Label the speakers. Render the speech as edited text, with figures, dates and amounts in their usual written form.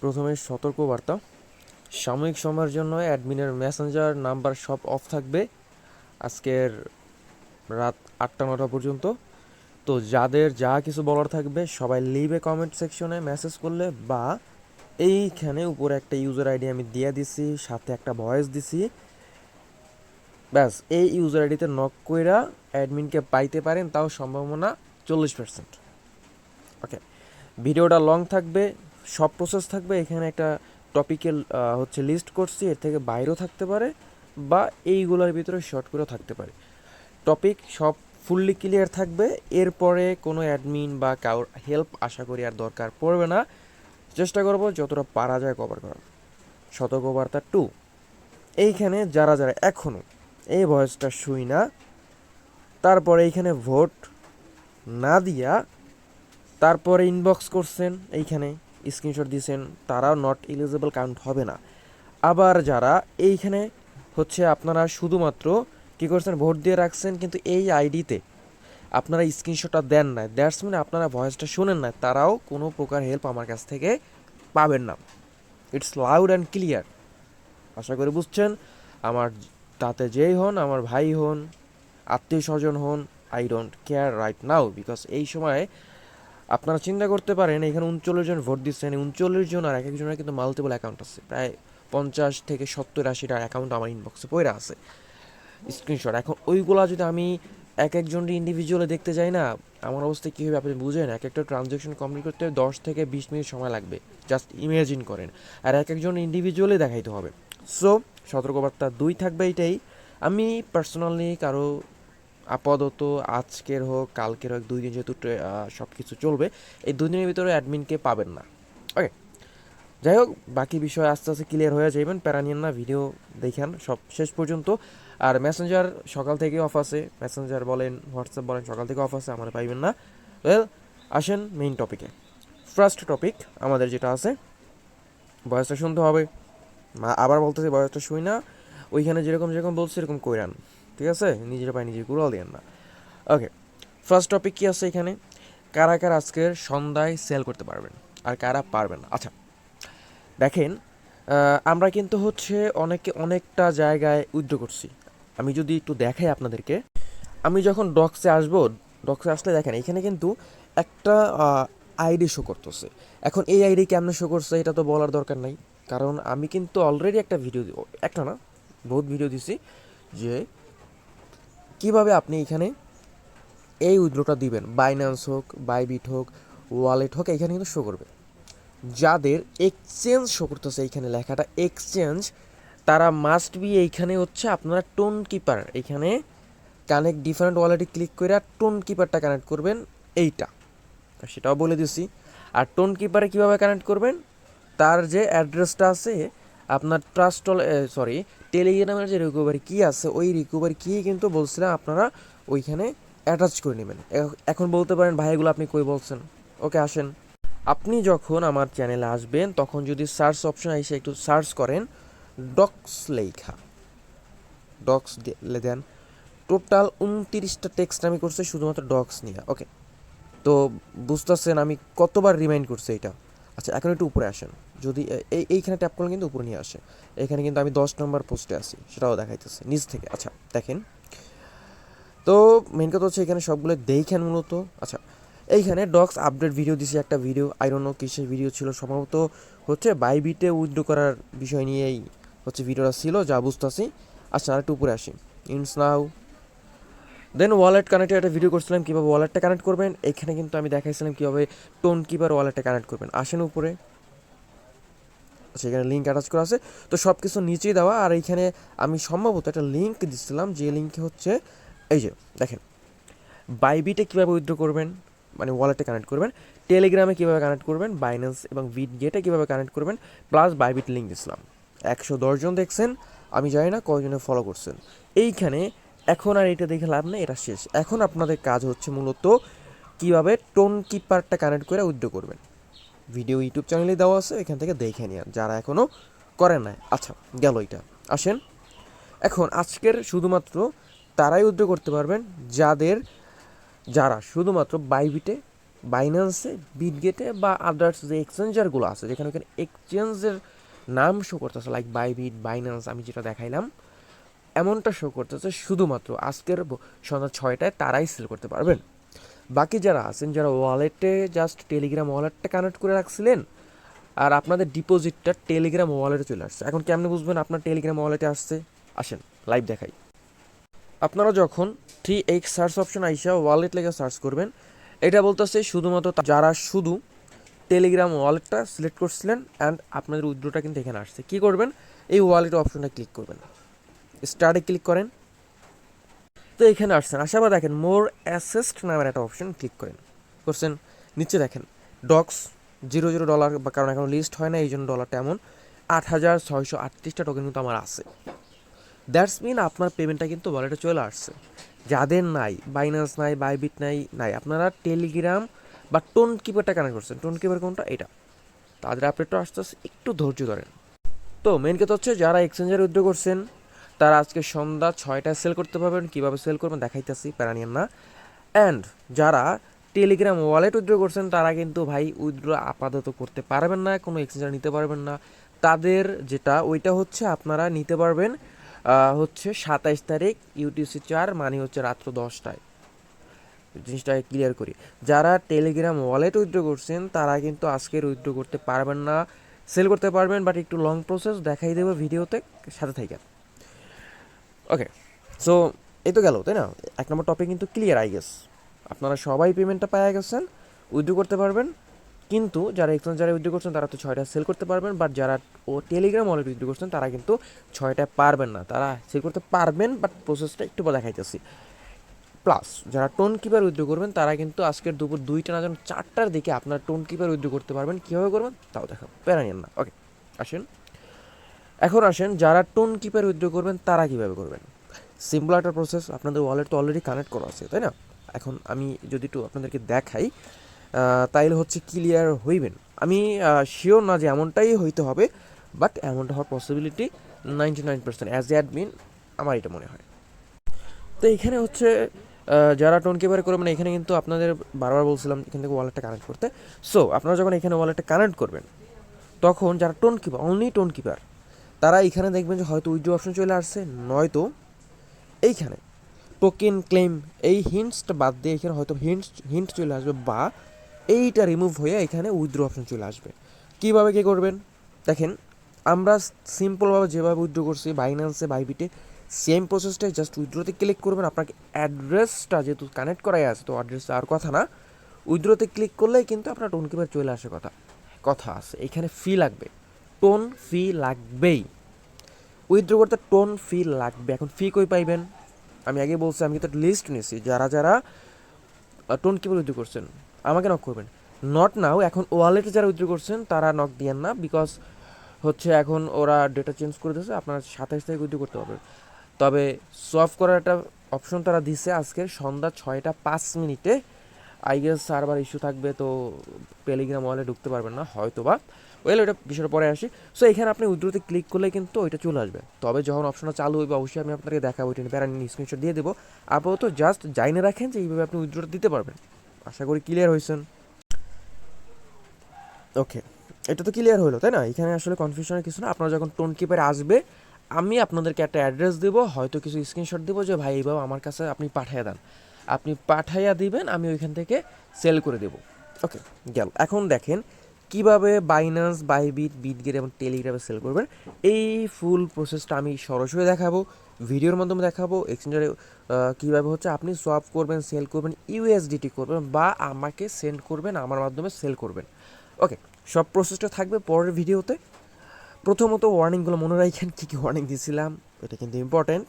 Speaker 1: প্রথমে সতর্কবার্তা, সাময়িক সময়ের জন্য অ্যাডমিনের মেসেঞ্জার নাম্বার সব অফ থাকবে আজকের রাত 8টা-9টা পর্যন্ত। তো যাদের যা কিছু বলার থাকবে সবাই লিভে কমেন্ট সেকশনে মেসেজ করলে, বা এইখানে উপরে একটা ইউজার আইডি আমি দিয়ে দিছি, সাথে একটা ভয়েস দিছি, ব্যাস এই ইউজার আইডিতে নক কইরা অ্যাডমিনকে পাইতে পারেন, তাও সম্ভাবনা 40%। ওকে, ভিডিওটা লং থাকবে, সব প্রসেস থাকবে। এখানে একটা টপিক্যাল লিস্ট করছি, এর থেকে বাইরেও থাকতে পারে বা এইগুলোর ভিতরে শর্ট করেও থাকতে পারে। টপিক সব ফুললি ক্লিয়ার থাকবে, এরপরে কোনো অ্যাডমিন বা কারোর হেল্প আশা করি আর দরকার পড়বে না। চেষ্টা করব যতটা পারা যায় কভার করার। সতর্কবার্তা 2, এইখানে যারা যারা এখনও এই ভয়েসটা শুই না, তারপরে এইখানে ভোট না দিয়া তারপরে ইনবক্স করছেন, এইখানে স্ক্রিনশট দিয়েছেন, তারাও নট এলিজিবল কাউন্ট হবে না। আবার যারা এইখানে আপনারা শুধুমাত্র কী করছেন, ভোট দিয়ে রাখছেন কিন্তু এই আইডিতে আপনারা স্ক্রিনশটটা দেন না, দ্যাটস মিন আপনারা ভয়েসটা শোনেন না, তারাও কোনো প্রকার হেল্প আমার কাছ থেকে পাবেন না। It's loud and clear. আশা করি বুঝছেন। আমার তাতে যেই হন, আমার ভাই হন, আত্মীয় স্বজন হন, I don't care right now, because এই সময় আপনারা চিন্তা করতে পারেন এখানে 39 জন ভোট দিচ্ছেন, 39 জন আর এক একজনের কিন্তু মাল্টিপল অ্যাকাউন্ট আছে, প্রায় 50 থেকে 70-80টা অ্যাকাউন্ট আমার ইনবক্সে পড়ে আছে স্ক্রিনশট। এখন ওইগুলা যদি আমি এক একজনকে ইন্ডিভিজুয়ালি দেখতে যাই না, আমার অবস্থা কী হবে আপনি বুঝেন। এক একটা ট্রানজ্যাকশন কমপ্লিট করতে 10 থেকে 20 মিনিট সময় লাগবে, জাস্ট ইমাজিন করেন। আর এক একজন ইন্ডিভিজুয়ালি দেখাইতে হবে। সো সতর্কবার্তা 2 থাকবে এইটাই। আমি পার্সোনালি কারো আপাতত আজকের হোক কালকের হোক 2 দিন যেহেতু সব কিছু চলবে, এই 2 দিনের ভিতরে অ্যাডমিনকে পাবেন না। ওকে, যাই হোক, বাকি বিষয় আস্তে আস্তে ক্লিয়ার হয়ে যাবেন, প্যারা নিয়েন না, ভিডিও দেখেন সব শেষ পর্যন্ত। আর মেসেঞ্জার সকাল থেকে অফ আছে, মেসেঞ্জার বলেন হোয়াটসঅ্যাপ বলেন সকাল থেকে অফ আছে, আমার পাইবেন না। ওয়েল, আসেন মেইন টপিকে। ফার্স্ট টপিক আমাদের যেটা আছে, বয়সটা শুনতে হবে। আবার বলতেছি বয়সটা শুই না, ওইখানে যেরকম যেরকম বলছে এরকম কইরান, ঠিক আছে? নিজের পায়ে নিজে কুড়াল দিয়েন না। ওকে, ফার্স্ট টপিক কী আছে এখানে, কারা কারা আজকের সন্ধ্যায় সেল করতে পারবেন আর কারা পারবেন না। আচ্ছা দেখেন, আমরা কিন্তু অনেকটা জায়গায় উইথড্র করছি। আমি যদি একটু দেখাই আপনাদেরকে, আমি যখন ডক্সে আসবো, ডক্সে আসলে দেখেন এখানে কিন্তু একটা আইডি শো করতেছে। এখন এই আইডি কেমনে শো করছে এটা তো বলার দরকার নাই, কারণ আমি কিন্তু অলরেডি একটা ভিডিও, একটা না বহুত ভিডিও দিছি যে কিভাবে আপনি এখানে এই উইথড্রটা দিবেন। বাইন্যান্স হোক, বাইবিট হোক, ওয়ালেট হোক, এখানে কিন্তু শো করবে। যাদের এক্সচেঞ্জ শো করতেছে এইখানে লেখাটা এক্সচেঞ্জ, তারা মাস্ট বি এইখানে আপনারা টোন কিপার, এইখানে কানেক্ট ডিফারেন্ট ওয়ালেটে ক্লিক করে টোন কিপারটা কানেক্ট করবেন, এইটা সেটাও বলে দিছি। আর টোন কিপারে কীভাবে কানেক্ট করবেন, তার যে অ্যাড্রেসটা আছে আপনার টেলিগ্রামের যে রিকভারি কি আছে, ওই রিকভারি কি কিন্তু বলছিলাম আপনারা ওইখানে অ্যাটাচ করে নেবেন। এখন বলতে পারেন ভাই এগুলো আপনি কই বলছেন। ওকে, আসেন, আপনি যখন আমার চ্যানেলে আসবেন তখন যদি সার্চ অপশন এসে একটু সার্চ করেন ডক্স লেখা, ডক্স দেন, টোটাল 29টা টেক্সট আমি করছি শুধুমাত্র ডক্স নিয়ে। ওকে, তো বুঝতেছেন আমি কতবার রিমাইন্ড করছি এটা। আচ্ছা এখন একটু উপরে আসেন, যদি এইখানে ট্যাপ করলে কিন্তু উপরে নিয়ে আসে। এখানে কিন্তু আমি 10 নম্বর পোস্টে আছি, সেটাও দেখাইতেছে নিচ থেকে। আচ্ছা দেখেন, তো মেন কথা এখানে সবগুলো দেখেন মূলত। আচ্ছা, এইখানে ডক্স আপডেট ভিডিও দিছি, একটা ভিডিও আইরনো কিসের ভিডিও ছিল, সম্ভবত বাইবিটে উইথড্র করার বিষয় নিয়েই ভিডিওটা ছিল যা বুঝতেছি। আচ্ছা আর একটু উপরে আসি, ইনস নাও, দেন ওয়ালেট কানেক্টের একটা ভিডিও করছিলাম কীভাবে ওয়ালেটটা কানেক্ট করবেন। এখানে কিন্তু আমি দেখাইছিলাম কীভাবে টোন কিপার ওয়ালেটটা কানেক্ট করবেন। আসেন উপরে, আচ্ছা এখানে লিঙ্ক অ্যাটাচ করা আছে, তো সব কিছু নিচেই দেওয়া। আর এইখানে আমি সম্ভবত একটা লিঙ্ক দিচ্ছিলাম, যে লিঙ্কে এই যে দেখেন বাইবিটে কীভাবে উইথড্র করবেন, মানে ওয়ালেটে কানেক্ট করবেন, টেলিগ্রামে কীভাবে কানেক্ট করবেন, বাইন্যান্স এবং বিটগেটে কীভাবে কানেক্ট করবেন, প্লাস বাইবিট লিঙ্ক দিচ্ছিলাম। 110 জন দেখছেন, আমি জানি না কয়জনে ফলো করছেন। এইখানে এখন আর এটা দেখে লাভ নেই, এটা শেষ। এখন আপনাদের কাজ মূলত কীভাবে টোন কিপারটা কানেক্ট করে উইথড্র করবেন। ভিডিও ইউটিউব চ্যানেলে দেওয়া আছে, এখান থেকে দেখে নিন যারা এখনও করেন নাই। আচ্ছা গেল এটা, আসেন এখন আজকের শুধুমাত্র তারাই উইথড্র করতে পারবেন যারা শুধুমাত্র বাইবিটে বাইন্যান্সে, বিটগেটে বা আদার্স যে এক্সচেঞ্জারগুলো আছে যেখানে ওখানে এক্সচেঞ্জের নাম শো করতেছে লাইক বাইবিট, বাইন্যান্স, আমি যেটা দেখাইলাম এমনটা শো করতেছে, শুধুমাত্র আজকের সন্ধ্যা 6টায় তারাই সেল করতে পারবেন। বাকি যারা আছেন, যারা ওয়ালেটে জাস্ট টেলিগ্রাম ওয়ালেটটা কানেক্ট করে রাখছিলেন আর আপনাদের ডিপোজিটটা টেলিগ্রাম ওয়ালেটে চলে আসছে, এখন কেমনে বুঝবেন আপনার টেলিগ্রাম ওয়ালেটে আসছে? আসেন লাইভ দেখাই। আপনারা যখন 3x সার্চ অপশন আইসা ওয়ালেট লেগে সার্চ করবেন, এটা বলতেছে শুধুমাত্র যারা শুধু টেলিগ্রাম ওয়ালেটটা সিলেক্ট করছিলেন অ্যান্ড আপনাদের উইথড্রটা কিন্তু এখানে আসছে। কী করবেন? এই ওয়ালেট অপশনটা ক্লিক করবেন, স্টার্টে ক্লিক করেন। তো এখানে আসছেন, আসার পর দেখেন মোর অ্যাসেস্ট নামের একটা অপশন ক্লিক করেন, করছেন। নিচে দেখেন ডক্স $0 বা কারণ এখন লিস্ট হয় না এই জন্য ডলারটা এমন 8638টা টোকেন কিন্তু আমার আছে। দ্যাটস মিন আপনার পেমেন্টটা কিন্তু ওয়ালেটে চলে আসছে। যাদের নাই, বাইন্যান্স নাই, বাইবিট নাই, আপনারা টেলিগ্রাম বা টোন কিপারটা কানেক্ট করছেন। টোন কিপার কোনটা? এটা। তাদের আপডেটটা আসতে আসতে একটু ধৈর্য ধরেন। তো মেন কথা হচ্ছে যারা এক্সচেঞ্জারে উইথড্র করছেন তারা আজকে সন্ধ্যা 6টায় সেল করতে পারবেন। কীভাবে সেল করবেন দেখাইতেছি, প্যারা নিয়েন না। অ্যান্ড যারা টেলিগ্রাম ওয়ালেট উইথড্র করছেন তারা কিন্তু ভাই উইথড্র আপাতত করতে পারবেন না, কোনো এক্সচেঞ্জার নিতে পারবেন না। তাদের যেটা ওইটা হচ্ছে আপনারা নিতে পারবেন হচ্ছে 27 তারিখ UTC 4 মানে হচ্ছে রাত্র 10টায়। জিনিসটা ক্লিয়ার করি, যারা টেলিগ্রাম ওয়ালেট উইথড্র করছেন তারা কিন্তু আজকের উইথড্র করতে পারবেন না, সেল করতে পারবেন বাট একটু লং প্রসেস, দেখাই দেবো ভিডিওতে, সাথে থাকেন। ওকে, সো এই তো গেল, তাই না? 1 নম্বর টপিক কিন্তু ক্লিয়ার আই গেস। আপনারা সবাই পেমেন্টটা পাওয়া গেছেন, উইথড্র করতে পারবেন। কিন্তু যারা এক্সচেঞ্জারে উইথড্র করছেন তারা তো 6টায় সেল করতে পারবেন, বাট যারা টেলিগ্রাম ওয়ালেট উইথড্র করছেন তারা কিন্তু 6টায় পারবেন না। তারা সেল করতে পারবেন বাট প্রসেসটা একটু দেখাইতেছি। প্লাস যারা টোন কিপার উইথড্র করবেন তারা কিন্তু আজকের দুপুর 2টা না যেন 4টার দিকে আপনার টোন কিপার উইথড্র করতে পারবেন। কীভাবে করবেন তাও দেখাবো, প্যারা নিয়েন না। ওকে, এখন আসেন যারা টোন কিপার উইথড্র করবেন তারা কীভাবে করবেন। সিম্পল একটা প্রসেস, আপনাদের ওয়ালেট তো অলরেডি কানেক্ট করা আছে, তাই না? এখন আমি যদি একটু আপনাদেরকে দেখাই তাইলে হচ্ছে ক্লিয়ার হইবেন। আমি শিওর না যে এমনটাই হইতে হবে, বাট এমনটা হওয়ার পসিবিলিটি 99% অ্যাজ এ অ্যাডমিন আমার এটা মনে হয়। তো এখানে হচ্ছে যারা টোন কিপার করবেন এখানে কিন্তু আপনাদের বারবার বলছিলাম এখান থেকে ওয়ালেটটা কানেক্ট করতে। সো আপনারা যখন এখানে ওয়ালেটটা কানেক্ট করবেন তখন যারা tone keeper, only tone keeper, তারা এখানে দেখবেন যে হয়তো উইথড্র অপশন চলে আসছে, নয়তো এইখানে টোকেন ক্লেম এই হিন্টসটা বাদ দিয়ে এখানে হয়তো হিন্ট চলে আসবে, বা এইটা রিমুভ হয়ে এখানে উইথড্র অপশন চলে আসবে। কীভাবে কী করবেন দেখেন, আমরা সিম্পলভাবে যেভাবে উইথড্র করছি বাইন্যান্সে, বাইবিটে, সেম প্রসেসটাই, জাস্ট উইথড্রোতে ক্লিক করবেন। আপনাকে অ্যাড্রেসটা যেহেতু কানেক্ট করাই আছে তো অ্যাড্রেস আর কথা না, উইথড্রোতে ক্লিক করলেই কিন্তু আপনার টোন কিপার চলে আসে। কথা আছে এখানে, ফি লাগবে, টোন ফি লাগবেই, উইথড্র করতে টোন ফি লাগবে। এখন ফি কই পাইবেন? আমি আগে বলছি, আমি কিন্তু লিস্ট নিয়েছি যারা যারা টোন কিপার উইথড্র করছেন আমাকে নক করবেন। নট নাও, এখন ওয়ালেটে যারা উইথড্র করছেন তারা নক দিয়েন না, বিকজ হচ্ছে এখন ওরা ডেটা চেঞ্জ করে দিয়েছে, আপনারা 27 তারিখ উইথড্র করতে পারবেন। তবে সলভ করার একটা অপশন তারা দিছে আজকের সন্ধ্যা 6টা 5 মিনিটে। আই গেস সার্ভার ইস্যু থাকবে, তো টেলিগ্রাম ওয়ালে ঢুকতে পারবেন না হয়তো বা, ওইটা বিষয়টা পরে আসি। সো এখানে আপনি উইথড্রোতে ক্লিক করলে কিন্তু ওইটা চলে আসবে। তবে যখন অপশনটা চালু হইবে অবশ্যই আমি আপনাকে দেখাবো, ওইটা প্যারা স্ক্রিনশট দিয়ে দেবো। আপাতত জাস্ট জাইনে রাখেন যে এইভাবে আপনি উইথড্রোটা দিতে পারবেন। আশা করি ক্লিয়ার হয়েছেন। ওকে, এটা তো ক্লিয়ার হলো, তাই না? এখানে আসলে কনফিউশনের কিছু না। আপনারা যখন টোন কিপারে আসবে আমি আপনাদেরকে একটা অ্যাড্রেস দেবো, হয়তো কিছু স্ক্রিনশট দেবো যে ভাই এইভাবে আমার কাছে আপনি পাঠিয়ে দেন, আপনি পাঠাইয়া দিবেন, আমি ওইখান থেকে সেল করে দেবো। ওকে, গেল। এখন দেখেন কিভাবে বাইন্যান্স, বাইবিট, বিটগেট এবং টেলিগ্রামে সেল করবেন। এই ফুল প্রসেসটা আমি সরাসরি দেখাবো, ভিডিওর মাধ্যমে দেখাবো। এক্সচেঞ্জারে কীভাবে হচ্ছে আপনি সোয়াপ করবেন, সেল করবেন, ইউএসডিটি করবেন, বা আমাকে সেন্ড করবেন, আমার মাধ্যমে সেল করবেন। ওকে, সব প্রসেসটা থাকবে পরের ভিডিওতে। প্রথমত ওয়ার্নিংগুলো মনে রাখেন, কী কী ওয়ার্নিং দিয়েছিলাম, এটা কিন্তু ইম্পর্ট্যান্ট।